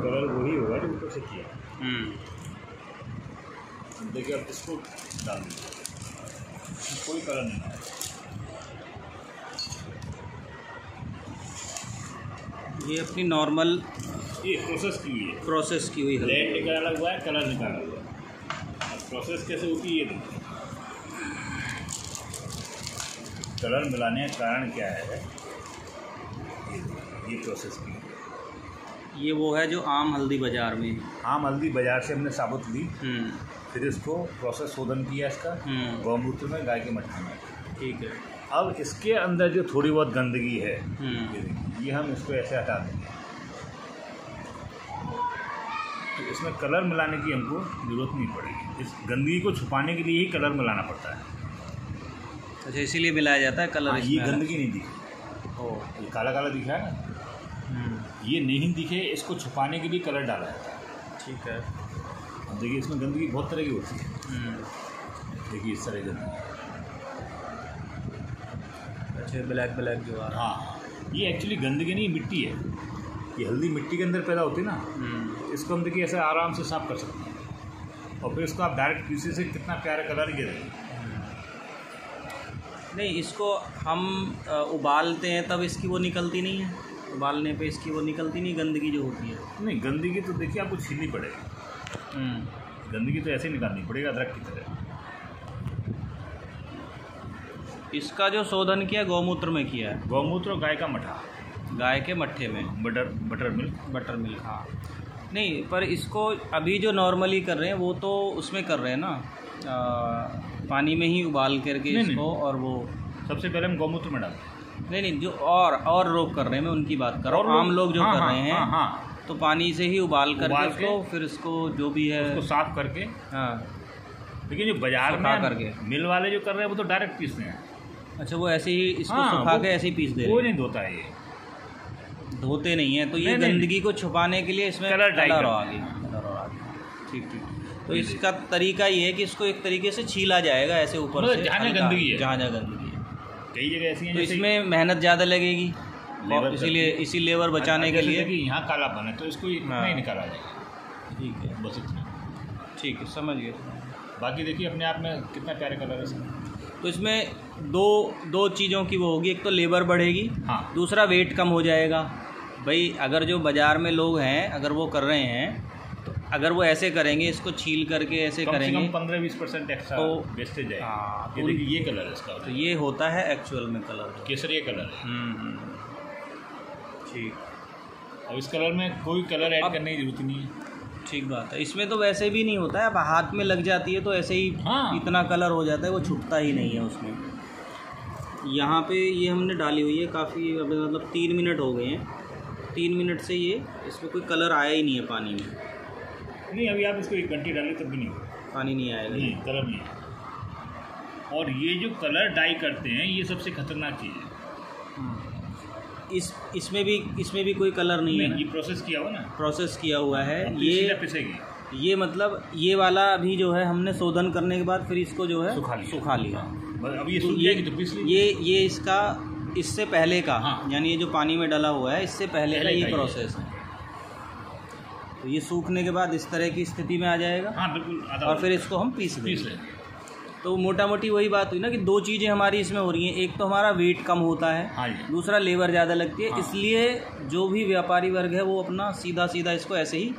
Colour वही होगा जो ऊपर से किया। देखिए अब इसको डाल दीजिए, कोई कलर नहीं आएगा। ये अपनी नॉर्मल ये प्रोसेस की हुई है, प्रोसेस की हुई हल्दी। लेड निकाला हुआ है, कलर निकाला हुआ है। अब प्रोसेस कैसे होती है ये देखिए। कलर मिलाने का कारण क्या है, ये प्रोसेस की। ये वो है जो आम हल्दी बाज़ार में, आम हल्दी बाज़ार से हमने साबुत ली, फिर इसको प्रोसेस शोधन किया इसका गौमूत्र में, गाय के मट्ठे में। ठीक है। अब इसके अंदर जो थोड़ी बहुत गंदगी है ये हम इसको ऐसे हटा देंगे। तो इसमें कलर मिलाने की हमको ज़रूरत नहीं पड़ेगी। इस गंदगी को छुपाने के लिए ही कलर मिलाना पड़ता है। अच्छा, इसीलिए मिलाया जाता है कलर। ये गंदगी नहीं दिखे, ये काला काला दिखा है ना, ये नहीं दिखे, इसको छुपाने के लिए कलर डाला जाता है। ठीक है। अब देखिए इसमें गंदगी बहुत तरह की होती है। देखिए इस तरह गंदगी, अच्छा ब्लैक ब्लैक जो आ रहा है। हाँ, ये एक्चुअली गंदगी नहीं, मिट्टी है। ये हल्दी मिट्टी के अंदर पैदा होती है ना, इसको हम देखिए ऐसे आराम से साफ कर सकते हैं। और फिर इसको आप डायरेक्ट पीसी से कितना प्यारा कलर ये देंगे। नहीं, इसको हम उबालते हैं तब इसकी वो निकलती नहीं है, उबालने पे इसकी वो निकलती नहीं गंदगी जो होती है। नहीं, गंदगी तो देखिए आपको छीलनी पड़ेगी। गंदगी तो ऐसे ही निकालनी पड़ेगा, अदरक की तरह। इसका जो शोधन किया गौमूत्र में किया है। गौमूत्र और गाय का मठा, गाय के मट्ठे में, बटर मिल्क। हाँ। नहीं, पर इसको अभी जो नॉर्मली कर रहे हैं वो तो उसमें कर रहे हैं ना, पानी में ही उबाल करके इसको। और वो सबसे पहले हम गौमूत्र में डालते हैं। नहीं, जो और लोग कर रहे हैं, मैं उनकी बात कर रहा हूँ। आम लोग जो कर रहे हैं, तो पानी से ही उबाल करके उसको, फिर इसको जो भी है उसको साफ करके। हाँ। लेकिन जो बाजार में करके मिल वाले जो कर रहे हैं वो तो डायरेक्ट पीसते हैं। अच्छा, वो ऐसे ही इसको सुखा के ऐसे ही पीस दे रहे हैं। कोई नहीं धोता है, ये धोते नहीं है। तो ये गंदगी को छुपाने के लिए इसमें कलर आ गया। ठीक। तो इसका तरीका ये है कि इसको एक तरीके से छीला जाएगा ऐसे ऊपर से, जहाँ गंदगी है, जहाँ गंदगी है। कई जगह ऐसी हैं। तो इसमें मेहनत ज़्यादा लगेगी, इसी लेबर बचाने के लिए। यहाँ कालापन है तो इसको इतना ही निकाला जाएगा। ठीक है, बस इतना। ठीक है, समझ गए। बाकी देखिए अपने आप में कितना प्यारे कलर है इसमें। तो इसमें दो चीज़ों की वो होगी, एक तो लेबर बढ़ेगी, दूसरा वेट कम हो जाएगा। भाई अगर जो बाज़ार में लोग हैं, अगर वो कर रहे हैं, तो अगर वो ऐसे करेंगे, इसको छील करके ऐसे करेंगे, 15-20% एक्स्ट्रा तो वेस्टेज है। हाँ, ये देखिए ये कलर है इसका। तो ये होता है एक्चुअल में कलर, केसरिया कलर है। ठीक। अब इस कलर में कोई कलर ऐड करने की जरूरत नहीं है। ठीक बात है। इसमें तो वैसे भी नहीं होता है, अब हाथ में लग जाती है तो ऐसे ही इतना कलर हो जाता है, वो छुटता ही नहीं है उसमें। यहाँ पे ये हमने डाली हुई है काफ़ी, मतलब 3 मिनट हो गए हैं। 3 मिनट से ये इसमें कोई कलर आया ही नहीं है पानी में। नहीं, अभी आप इसको 1 घंटे डालें तब भी नहीं पानी नहीं आएगा, नहीं कलर नहीं। और ये जो कलर डाई करते हैं ये सबसे खतरनाक चीज़ है। इसमें भी कोई कलर नहीं है। ये प्रोसेस किया हुआ ना, प्रोसेस किया हुआ है। ये पिसेगी। ये मतलब ये वाला अभी जो है हमने शोधन करने के बाद फिर इसको जो है सुखा लिया। अब ये सूख जाएगी तो पीस लीजिए। ये इसका इससे पहले का, यानी ये जो पानी में डला हुआ है इससे पहले का ये प्रोसेस है। तो ये सूखने के बाद इस तरह की स्थिति में आ जाएगा। बिल्कुल। और फिर इसको हम पीस लेंगे। तो मोटा मोटी वही बात हुई ना कि 2 चीज़ें हमारी इसमें हो रही हैं। एक तो हमारा वेट कम होता है, दूसरा लेबर ज़्यादा लगती है। इसलिए जो भी व्यापारी वर्ग है वो अपना सीधा इसको ऐसे ही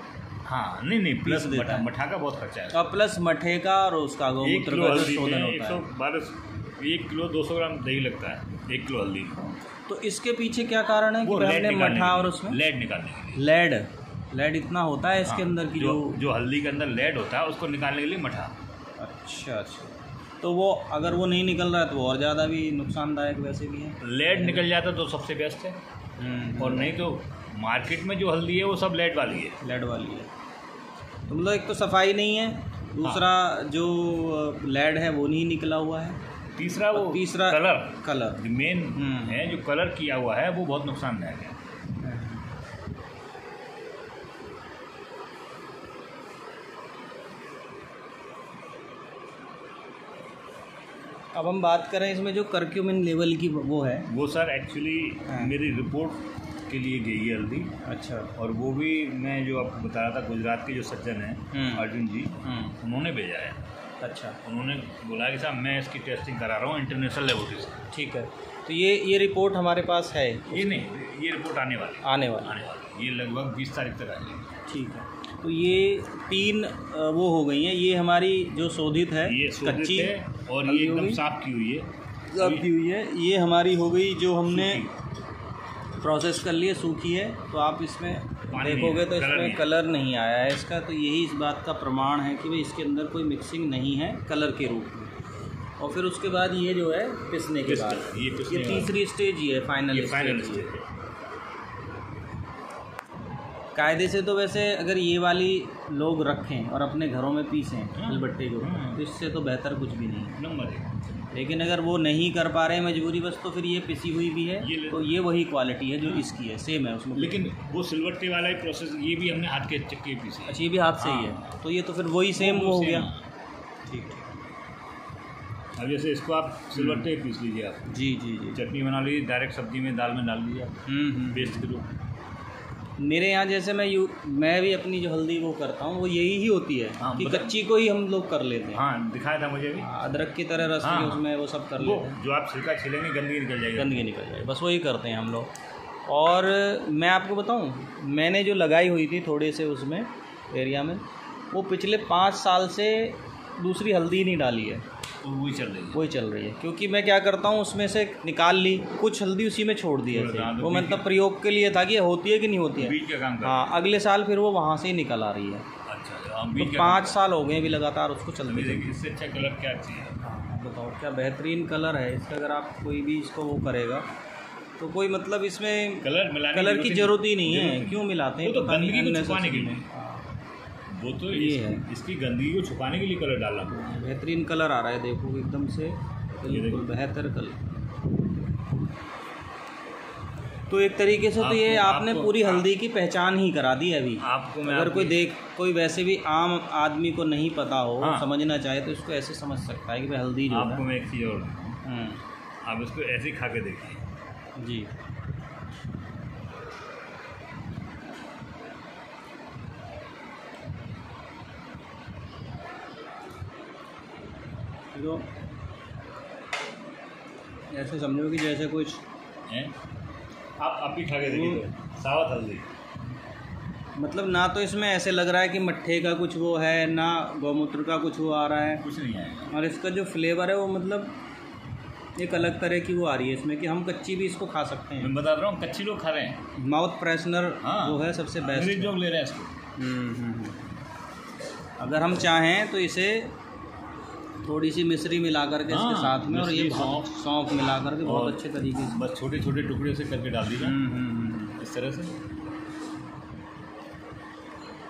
नहीं प्लस मठा का बहुत खर्चा है। और प्लस मठे का और उसका गौमूत्र का शोधन होता है। 1 किलो 200 ग्राम दही लगता है, 1 किलो हल्दी। तो इसके पीछे क्या कारण है कि हमने मठा और उसमें लेड निकालने के लिए। लेड इतना होता है इसके अंदर की, जो हल्दी के अंदर लेड होता है उसको निकालने के लिए मठा। अच्छा। तो वो अगर वो नहीं निकल रहा है तो वो और ज़्यादा भी नुकसानदायक वैसे भी है। लेड निकल जाता तो सबसे बेस्ट है। और नहीं तो मार्केट में जो हल्दी है वो सब लेड वाली है। तो मतलब एक तो सफाई नहीं है, दूसरा जो लेड है वो नहीं निकला हुआ है, तीसरा कलर मेन है। जो कलर किया हुआ है वो बहुत नुकसानदायक है। अब हम बात करें इसमें जो कर्क्यूमिन लेवल की वो है, वो सर एक्चुअली मेरी रिपोर्ट के लिए गई है हल्दी। अच्छा। और वो भी मैं जो आपको बता रहा था, गुजरात के जो सज्जन हैं अर्जुन जी, उन्होंने भेजा है। अच्छा। उन्होंने बोला कि साहब मैं इसकी टेस्टिंग करा रहा हूँ इंटरनेशनल लेबोरेटरी से। ठीक है, तो ये रिपोर्ट हमारे पास है? ये नहीं, ये रिपोर्ट आने वाली, ये लगभग 20 तारीख तक आएगी। ठीक है, तो ये 3 वो हो गई हैं, ये हमारी जो शोधित है, ये कच्ची है और ये एकदम साफ की हुई है, ये हमारी हो गई जो हमने प्रोसेस कर लिए, सूखी है। तो आप इसमें देखोगे तो इसमें कलर नहीं आया है इसका, तो यही इस बात का प्रमाण है कि भाई इसके अंदर कोई मिक्सिंग नहीं है कलर के रूप में। और फिर उसके बाद ये जो है पिसने के बाद, ये तीसरी स्टेज ही है, फाइनल स्टेज। कायदे से तो वैसे अगर ये वाली लोग रखें और अपने घरों में पीसें सिलबट्टे को, तो इससे तो बेहतर कुछ भी नहीं नंबर है। लेकिन अगर वो नहीं कर पा रहे हैं मजबूरी बस, तो फिर ये पिसी हुई भी है, तो ये वही क्वालिटी है जो इसकी है, सेम है उसमें। लेकिन वो सिलबट्टे वाला ही प्रोसेस, ये भी हमने हाथ के चक्के पीसे। अच्छा, ये भी हाथ से ही है, तो ये तो फिर वही सेम वो हो गया। ठीक। अब जैसे इसको आप सिलबट्टे पीस लीजिए आप। जी। चटनी बना लीजिए, डायरेक्ट सब्जी में दाल में डाल लीजिए आप, पेस्ट के रूप। मेरे यहाँ जैसे मैं भी अपनी जो हल्दी वो करता हूँ, वो यही ही होती है कि कच्ची को ही हम लोग कर लेते हैं। हाँ, दिखाया था मुझे भी। अदरक की तरह रस में उसमें वो सब कर लेते हैं। जो आप छिलका छिलेंगे गंदगी निकल जाएगी, बस वही करते हैं हम लोग। और मैं आपको बताऊँ, मैंने जो लगाई हुई थी थोड़े से उसमें एरिया में, वो पिछले 5 साल से दूसरी हल्दी नहीं डाली है, वही चल रही है। क्योंकि मैं क्या करता हूँ, उसमें से निकाल ली कुछ हल्दी, उसी में छोड़ दी है। वो मतलब प्रयोग के लिए था कि होती है कि नहीं होती है, बीज का काम। हाँ, अगले साल फिर वो वहाँ से ही निकल आ रही है। अच्छा, तो 5 साल हो गए अभी लगातार उसको चलते। इससे अच्छा कलर क्या चाहिए? बताओ, क्या बेहतरीन कलर है इसका। अगर आप कोई भी इसको वो करेगा तो कोई मतलब इसमें कलर की जरूरत ही नहीं है। क्यों मिलाते हैं? तो गंदगी को छुपाने के लिए। वो तो ये है, इसकी गंदगी को छुपाने के लिए कलर डालना। बेहतरीन कलर आ रहा है, देखो एकदम से बिल्कुल बेहतर कलर। तो एक तरीके से तो ये आपने पूरी हल्दी की पहचान ही करा दी अभी आपको। अगर कोई वैसे भी आम आदमी को नहीं पता हो, समझना चाहे, तो इसको ऐसे समझ सकता है कि भाई हल्दी जो आपको मैं एक चीज़ और, आप इसको ऐसे ही खा के देखिए जी। तो ऐसे समझो कि जैसे कुछ है, आप भी खा के देखिए। सावत हल्दी, मतलब ना तो इसमें ऐसे लग रहा है कि मट्ठे का कुछ वो है, ना गौमूत्र का कुछ वो आ रहा है, कुछ नहीं आएगा। और इसका जो फ्लेवर है वो मतलब एक अलग तरह की वो आ रही है इसमें, कि हम कच्ची भी इसको खा सकते हैं। मैं बता रहा हूँ, कच्ची लोग खा रहे हैं। माउथ फ्रेशनर जो है सबसे बेस्ट जो ले रहे हैं इसको। अगर हम चाहें तो इसे थोड़ी सी मिश्री मिला करके इसके साथ में, और ये सौंफ मिला करके बहुत अच्छे तरीके से, बस छोटे छोटे टुकड़े से करके डाल दीजिए इस तरह से।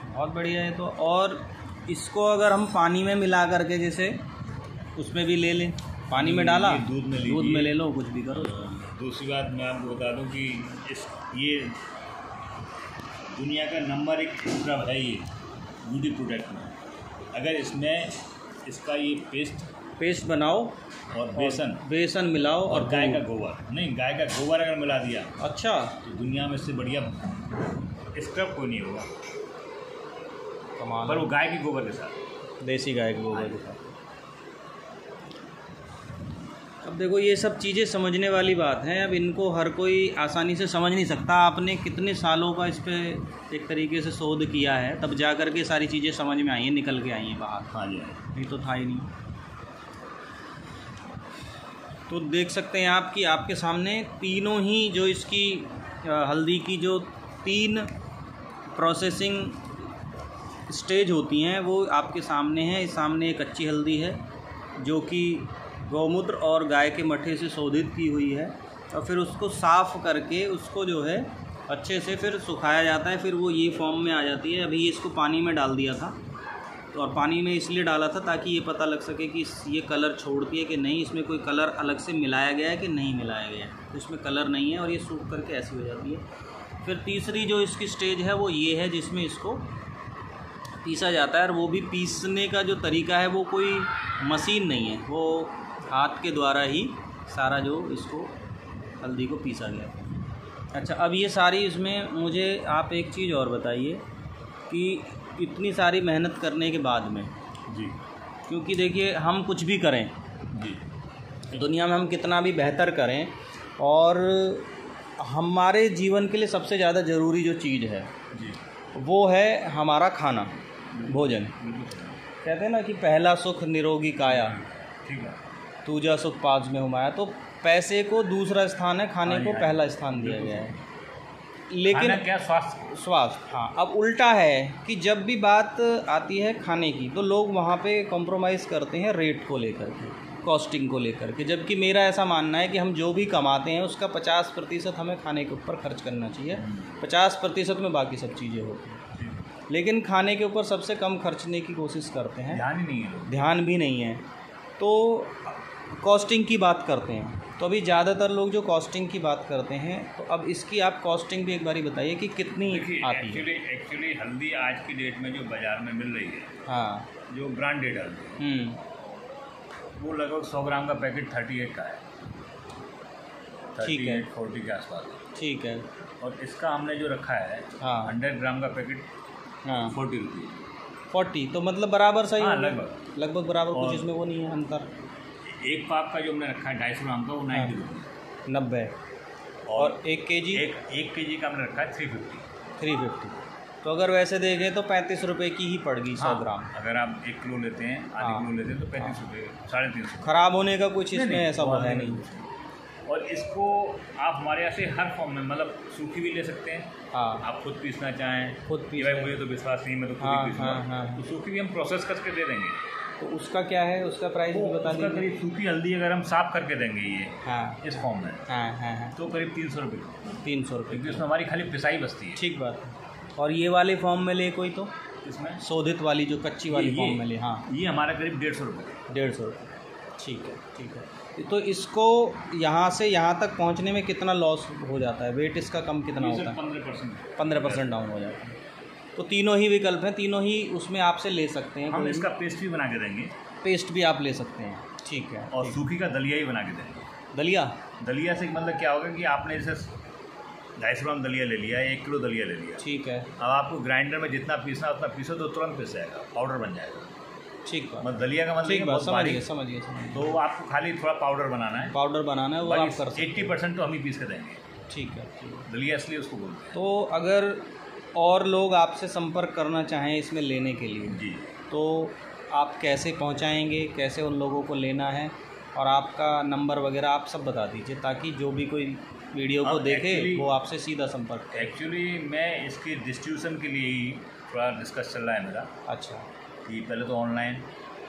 बहुत बढ़िया है। तो और इसको अगर हम पानी में मिला करके, जैसे उसमें भी ले लें, पानी में डाला, दूध में ले लो, कुछ भी करो। दूसरी बात मैं आपको बता दूं कि ये दुनिया का नंबर 1 ड्रग है ये ब्यूटी प्रोडक्ट में। अगर इसमें इसका ये पेस्ट बनाओ और बेसन मिलाओ और गाय का गोबर अगर मिला दिया, अच्छा, तो दुनिया में इससे बढ़िया स्क्रब कोई नहीं होगा। कमाल। पर वो गाय के गोबर के साथ, देसी गाय के गोबर के साथ। अब देखो, ये सब चीज़ें समझने वाली बात है। अब इनको हर कोई आसानी से समझ नहीं सकता। आपने कितने सालों का इस पर एक तरीके से शोध किया है, तब जा कर के सारी चीज़ें समझ में आई हैं, निकल के आई हैं बाहर। हाँ जी, नहीं तो था ही नहीं। तो देख सकते हैं आप कि आपके सामने तीनों ही जो इसकी हल्दी की जो 3 प्रोसेसिंग स्टेज होती हैं वो आपके सामने है। सामने एक कच्ची हल्दी है जो कि गौमूत्र और गाय के मट्ठे से शोधित की हुई है, और फिर उसको साफ़ करके उसको जो है अच्छे से फिर सुखाया जाता है, फिर वो ये फॉर्म में आ जाती है। अभी इसको पानी में डाल दिया था, तो और पानी में इसलिए डाला था ताकि ये पता लग सके कि ये कलर छोड़ती है कि नहीं, इसमें कोई कलर अलग से मिलाया गया है कि नहीं मिलाया गया है। तो इसमें कलर नहीं है और ये सूख करके ऐसी हो जाती है। फिर तीसरी जो इसकी स्टेज है वो ये है जिसमें इसको पीसा जाता है, और वो भी पीसने का जो तरीका है वो कोई मशीन नहीं है, वो हाथ के द्वारा ही सारा जो इसको हल्दी को पीसा गया। अच्छा, अब ये सारी इसमें मुझे आप एक चीज़ और बताइए कि इतनी सारी मेहनत करने के बाद में जी, क्योंकि देखिए हम कुछ भी करें जी, दुनिया में, हम कितना भी बेहतर करें, और हमारे जीवन के लिए सबसे ज़्यादा ज़रूरी जो चीज़ है जी, वो है हमारा खाना, भोजन। कहते हैं ना कि पहला सुख निरोगी काया, ठीक है, दूजा सुख पाँच में हुमाया। तो पैसे को दूसरा स्थान है, खाने को पहला स्थान दिया गया है। लेकिन क्या स्वास्थ्य, हाँ। अब उल्टा है कि जब भी बात आती है खाने की तो लोग वहाँ पे कॉम्प्रोमाइज़ करते हैं रेट को लेकर के, कॉस्टिंग को लेकर के। जबकि मेरा ऐसा मानना है कि हम जो भी कमाते हैं उसका 50% हमें खाने के ऊपर खर्च करना चाहिए, 50% में बाकी सब चीज़ें होती हैं। लेकिन खाने के ऊपर सबसे कम खर्चने की कोशिश करते हैं, ध्यान ही नहीं है, ध्यान भी नहीं है। तो कॉस्टिंग की बात करते हैं, तो अभी ज़्यादातर लोग जो कॉस्टिंग की बात करते हैं, तो अब इसकी आप कॉस्टिंग भी एक बारी बताइए कि कितनी आती है। एक्चुअली हल्दी आज की डेट में जो बाज़ार में मिल रही है, हाँ, जो ब्रांडेड हल्दी, वो लगभग 100 ग्राम का पैकेट 38 का है, ठीक है, 40 के आसपास, ठीक है। और इसका हमने जो रखा है, हाँ, 100 ग्राम का पैकेट, हाँ, 40 रुपये, 40, तो मतलब बराबर सही, हाँ, है, लगभग बराबर, कुछ इसमें वो नहीं है अंतर। एक पाप का जो हमने रखा है 250 ग्राम का, वो 90 रुपये, 90, और 1 केजी, एक केजी का हमने रखा है 350। तो अगर वैसे देखें तो 35 रुपये की ही पड़ गई 100 ग्राम। अगर आप 1 किलो लेते हैं, आधे किलो लेते हैं तो 35 रुपये, 350। ख़राब होने का कुछ इसमें ऐसा वो है नहीं। और इसको आप हमारे यहाँ से हर फॉर्म में, मतलब सूखी भी ले सकते हैं, हाँ, आप खुद पीसना चाहें, खुद पीस, भाई मुझे तो विश्वास नहीं, मैं तो खुद ही पीसूंगा, तो सूखी भी हम प्रोसेस करके दे देंगे। तो उसका क्या है, उसका प्राइस भी बता दीजिए। करीब सूखी हल्दी अगर हम साफ करके देंगे ये, हाँ, इस फॉर्म में, हाँ, तो करीब 300 रुपये, 300 रुपये, क्योंकि उसमें हमारी खाली पिसाई बसती है। ठीक बात है। और ये वाले फॉर्म में ले कोई, तो इसमें शोधित वाली जो कच्ची वाली फॉर्म में ले, हाँ, ये हमारा करीब 150 रुपये, 150 रुपये, ठीक है, ठीक है। तो इसको यहाँ से यहाँ तक पहुँचने में कितना लॉस हो जाता है, वेट इसका कम कितना होता है? 15% डाउन हो जाता है। तो तीनों ही विकल्प हैं, तीनों ही उसमें आपसे ले सकते हैं। हम इसका पेस्ट भी बना के देंगे, पेस्ट भी आप ले सकते हैं, ठीक है। और सूखी का दलिया ही बना के देंगे। दलिया से मतलब क्या होगा कि आपने जैसे 250 ग्राम दलिया ले लिया, 1 किलो दलिया ले लिया, ठीक है। अब आपको ग्राइंडर में जितना पीसना उतना पीसो तो तुरंत पिस जाएगा, पाउडर बन जाएगा, ठीक है। मतलब दलिया का मतलब समझिए। तो आपको खाली थोड़ा पाउडर बनाना है, वो आप कर सकते हैं। 80% तो हम ही पीस के देंगे, ठीक है। दलिया इसलिए उसको बोलते हैं। तो अगर और लोग आपसे संपर्क करना चाहें इसमें लेने के लिए जी, तो आप कैसे पहुंचाएंगे, कैसे उन लोगों को लेना है, और आपका नंबर वगैरह आप सब बता दीजिए, ताकि जो भी कोई वीडियो को देखे वो आपसे सीधा संपर्क करे। एक्चुअली मैं इसके डिस्ट्रीब्यूशन के लिए ही थोड़ा डिस्कस चल रहा है मेरा। अच्छा, कि पहले तो ऑनलाइन,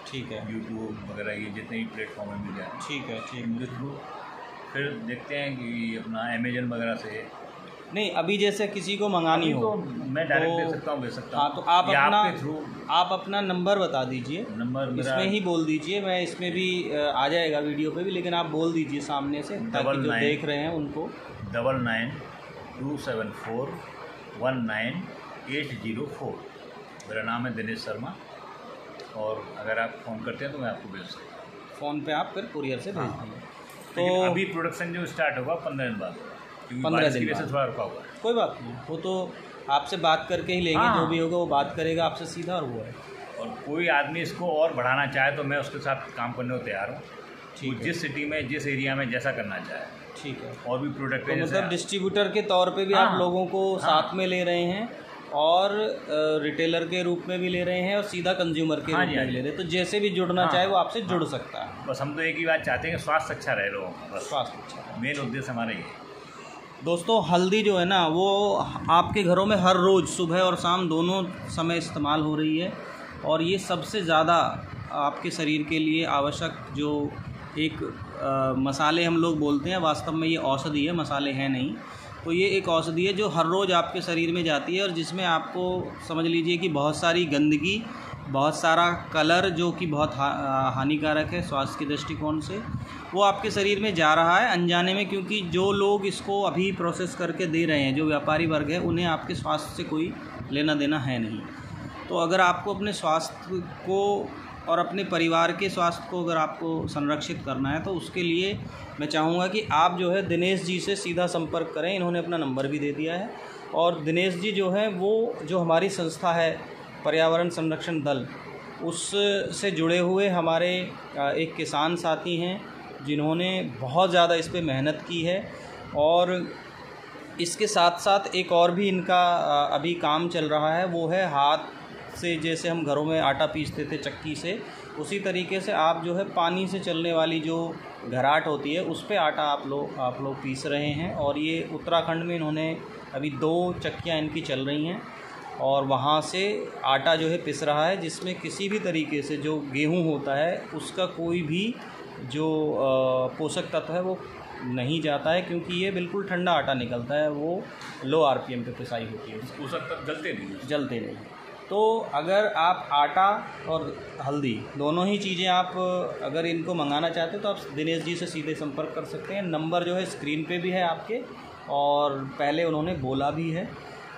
ठीक है, यूट्यूब वगैरह ये जितने भी प्लेटफॉर्म में मिल जाए, ठीक है, इनके थ्रू फिर देखते हैं कि अपना अमेजन वगैरह से। नहीं, अभी जैसे किसी को मंगानी हो तो मैं डायरेक्ट दे सकता हूँ, भेज सकता हूँ। हाँ, तो आप अपना नंबर बता दीजिए, नंबर इसमें ही बोल दीजिए, मैं इसमें भी आ जाएगा वीडियो पे भी, लेकिन आप बोल दीजिए सामने से, ताकि जो देख रहे हैं उनको। 9927419804। मेरा नाम है दिनेश शर्मा, और अगर आप फ़ोन करते हैं तो मैं आपको भेज सकता हूँ। फ़ोन पे आप फिर कुरियर से भेज देंगे। तो अभी प्रोडक्शन जो स्टार्ट होगा 15 दिन बाद, 15 दिन से थोड़ा रुका हुआ है। कोई बात नहीं, वो तो आपसे बात करके ही लेंगे। हाँ, जो भी होगा वो बात करेगा आपसे सीधा, और वो है। और कोई आदमी इसको और बढ़ाना चाहे तो मैं उसके साथ काम करने को तैयार हूँ, ठीक है। जिस सिटी में, जिस एरिया में जैसा करना चाहे, ठीक है। और भी प्रोडक्ट तो मतलब डिस्ट्रीब्यूटर के तौर पे भी आप लोगों को साथ में ले रहे हैं, और रिटेलर के रूप में भी ले रहे हैं, और सीधा कंज्यूमर के रूप में भी ले रहे हैं। तो जैसे भी जुड़ना चाहे वो आपसे जुड़ सकता है। बस हम तो एक ही बात चाहते हैं कि स्वास्थ्य अच्छा रहे लोगों का, बस स्वास्थ्य अच्छा, मेन उद्देश्य हमारा ये है। दोस्तों, हल्दी जो है ना, वो आपके घरों में हर रोज़ सुबह और शाम दोनों समय इस्तेमाल हो रही है, और ये सबसे ज़्यादा आपके शरीर के लिए आवश्यक जो एक मसाले हम लोग बोलते हैं, वास्तव में ये औषधि है, मसाले हैं नहीं। तो ये एक औषधि है जो हर रोज़ आपके शरीर में जाती है, और जिसमें आपको समझ लीजिए कि बहुत सारी गंदगी, बहुत सारा कलर जो कि बहुत हानिकारक है स्वास्थ्य के दृष्टिकोण से, वो आपके शरीर में जा रहा है अनजाने में। क्योंकि जो लोग इसको अभी प्रोसेस करके दे रहे हैं, जो व्यापारी वर्ग है, उन्हें आपके स्वास्थ्य से कोई लेना देना है नहीं। तो अगर आपको अपने स्वास्थ्य को और अपने परिवार के स्वास्थ्य को अगर आपको संरक्षित करना है तो उसके लिए मैं चाहूँगा कि आप जो है दिनेश जी से सीधा संपर्क करें। इन्होंने अपना नंबर भी दे दिया है। और दिनेश जी जो हैं वो जो हमारी संस्था है पर्यावरण संरक्षण दल, उससे जुड़े हुए हमारे एक किसान साथी हैं जिन्होंने बहुत ज़्यादा इस पे मेहनत की है। और इसके साथ साथ एक और भी इनका अभी काम चल रहा है, वो है हाथ से, जैसे हम घरों में आटा पीसते थे चक्की से, उसी तरीके से आप जो है पानी से चलने वाली जो घराट होती है उस पे आटा आप लोग पीस रहे हैं। और ये उत्तराखंड में इन्होंने अभी 2 चक्कियाँ इनकी चल रही हैं और वहाँ से आटा जो है पिस रहा है, जिसमें किसी भी तरीके से जो गेहूँ होता है उसका कोई भी जो पोषक तत्व है वो नहीं जाता है, क्योंकि ये बिल्कुल ठंडा आटा निकलता है, वो लो आरपीएम पे पिसाई होती है, पोषक तत्व जलते नहीं। तो अगर आप आटा और हल्दी दोनों ही चीज़ें आप अगर इनको मंगाना चाहते हैं तो आप दिनेश जी से सीधे संपर्क कर सकते हैं। नंबर जो है स्क्रीन पे भी है आपके, और पहले उन्होंने बोला भी है।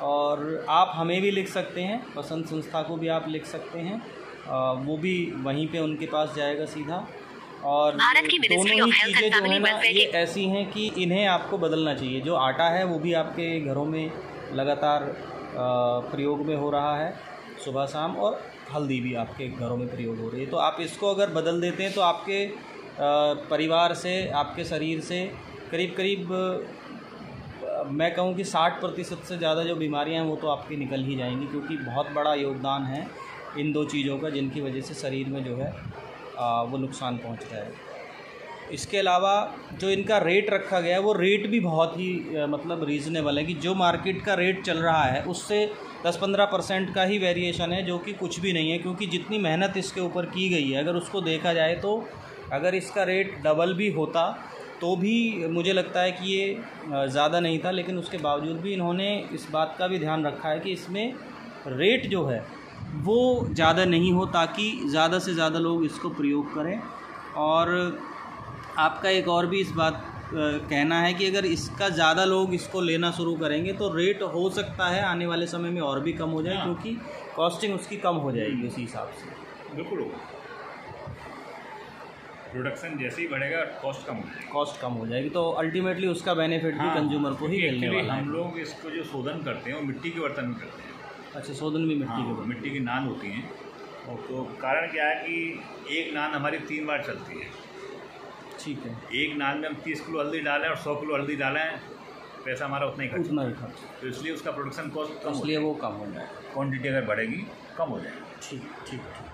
और आप हमें भी लिख सकते हैं, पसंद संस्था को भी आप लिख सकते हैं, वो भी वहीं पे उनके पास जाएगा सीधा। और दोनों ही चीज़ें जो है ना ये ऐसी हैं कि इन्हें आपको बदलना चाहिए। जो आटा है वो भी आपके घरों में लगातार प्रयोग में हो रहा है सुबह शाम, और हल्दी भी आपके घरों में प्रयोग हो रही है। तो आप इसको अगर बदल देते हैं तो आपके परिवार से, आपके शरीर से करीब मैं कहूँ कि 60% से ज़्यादा जो बीमारियां हैं वो तो आपकी निकल ही जाएंगी, क्योंकि बहुत बड़ा योगदान है इन 2 चीज़ों का जिनकी वजह से शरीर में जो है वो नुकसान पहुँच रहा है। इसके अलावा जो इनका रेट रखा गया है वो रेट भी बहुत ही मतलब रीज़नेबल है, कि जो मार्केट का रेट चल रहा है उससे 10-15% का ही वेरिएशन है, जो कि कुछ भी नहीं है। क्योंकि जितनी मेहनत इसके ऊपर की गई है, अगर उसको देखा जाए तो अगर इसका रेट डबल भी होता तो भी मुझे लगता है कि ये ज़्यादा नहीं था। लेकिन उसके बावजूद भी इन्होंने इस बात का भी ध्यान रखा है कि इसमें रेट जो है वो ज़्यादा नहीं हो, ताकि ज़्यादा से ज़्यादा लोग इसको प्रयोग करें। और आपका एक और भी इस बात कहना है कि अगर इसका ज़्यादा लोग इसको लेना शुरू करेंगे तो रेट हो सकता है आने वाले समय में और भी कम हो जाए, क्योंकि कॉस्टिंग उसकी कम हो जाएगी उसी हिसाब से। बिल्कुल, प्रोडक्शन जैसे ही बढ़ेगा कॉस्ट कम हो जाएगी, तो अल्टीमेटली उसका बेनिफिट भी कंज्यूमर को ही मिलने वाला है। हम लोग इसको जो शोधन करते हैं वो मिट्टी के बर्तन में करते हैं। अच्छा, शोधन भी मिट्टी की नान होती हैं। और तो कारण क्या है कि एक नान हमारी 3 बार चलती है। ठीक है, एक नान में हम 30 किलो हल्दी डालें और 100 किलो हल्दी डालें, पैसा हमारा उतना ही खर्च, तो इसलिए उसका प्रोडक्शन कॉस्ट कम, इसलिए वो कम हो जाए। क्वांटिटी अगर बढ़ेगी कम हो जाएगी। ठीक।